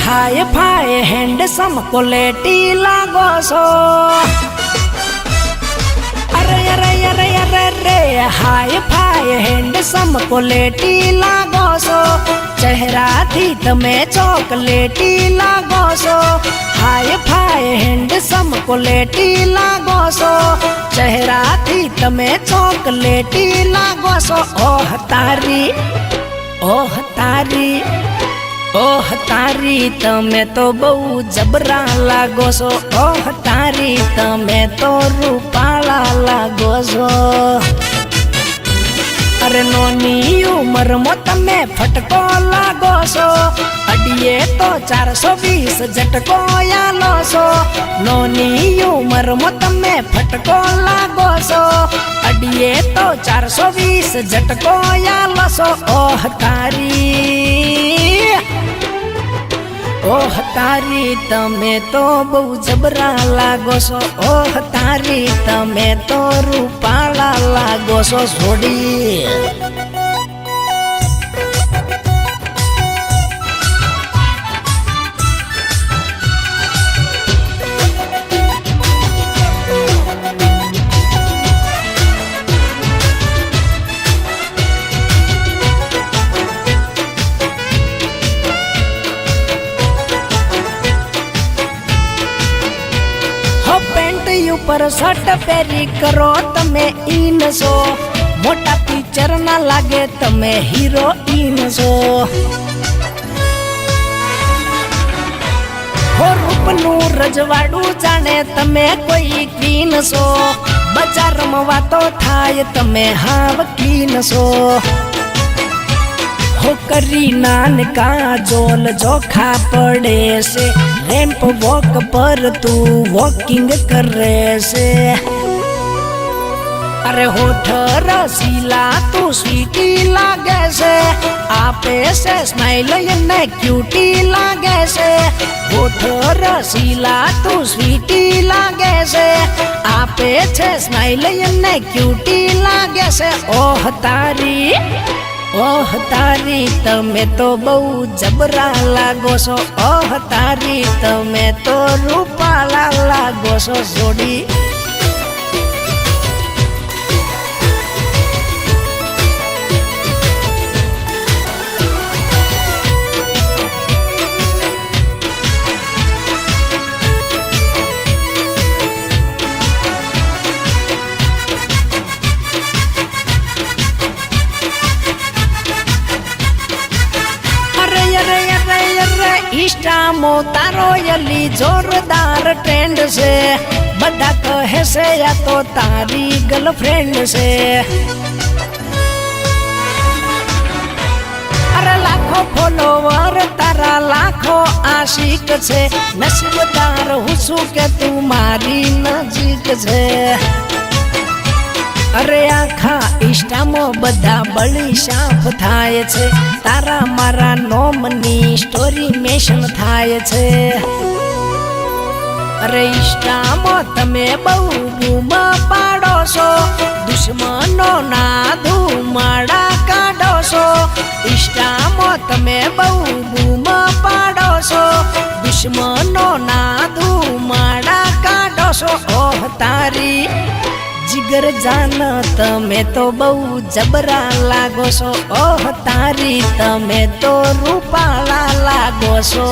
हाय फाय handsome quality लागो सो। अरे अरे अरे अरे रे हाय फाय हैंडसम क्वालिटी लागो सो। चेहरा थी तमे चॉकलेटी लागो सो। हाय फाय हैंडसम क्वालिटी लागो सो। चेहरा थी तमे चॉकलेटी लागो सो। ओह तारी ओह तारी ओह तारी तमे तो बहु जबरा लागो सो। ओह तारी तमे तो रूपाला लागो सो। अरे नोनी उमर मो तमे फटको लागो सो। अडिये तो 420 झटको यालो सो। नोनी उमर मो तमे फटको लागो सो। अडिये तो 420 झटको यालो सो। ओह तारी ओह तारी तमे तो बहु जबरा लागो सो। ओह तारी तमे तो रूपाला लागो सो छोड़ी। ऊपर शर्ट पेरी करो तमे इन सो। मोटा पिक्चर ना लागे तमे हीरोइन सो। हो रूपनु रजवाड़ू जाने तमे कोई क्वीन सो। बजार मवा तो थाय तमे हाव क्लीन सो। हो करी नान का जोल जोखा पड़े से। रैंप वॉक पर तू वॉकिंग करे से। अरे होठ रसीला तू स्वीटी लागे से। आपे से स्माइल ये क्यूटी लागे से। होठ रसीला तू स्वीटी लागे से। आपे से स्माइल ये क्यूटी लागे से। ओह तारी ओह तारी तमे तो बहु जबरा लागो सो। ओह तारी तमे तो रूपाला लागो सो जोड़ी। इंस्टा मो तारो यली जोरदार ट्रेंड से। बड़ा कहे से या तो तारी गर्लफ्रेंड से। अरे लाखों फॉलोवर तारा लाखों आशिक से। नसीबदार हुसू के तुम्हारी नजीक से। अरे आखा इंस्टा मो बधा बड़ी साफ थाय छे। तारा मारा नोमनी स्टोरी मेंशन थाय छे। अरे इंस्टा मो तमे बहु बूम पाडो सो। दुश्मनो ना धुमाड़ा काढो सो। इंस्टा मो तमे बहु बूम पाडो सो। दुश्मनो ना धुमाड़ा काढो सो। ओह तारी जिगर जान तमे तो बहु जबरा लागो सो। ओह तारी तमे तो रूपाला लागो सो।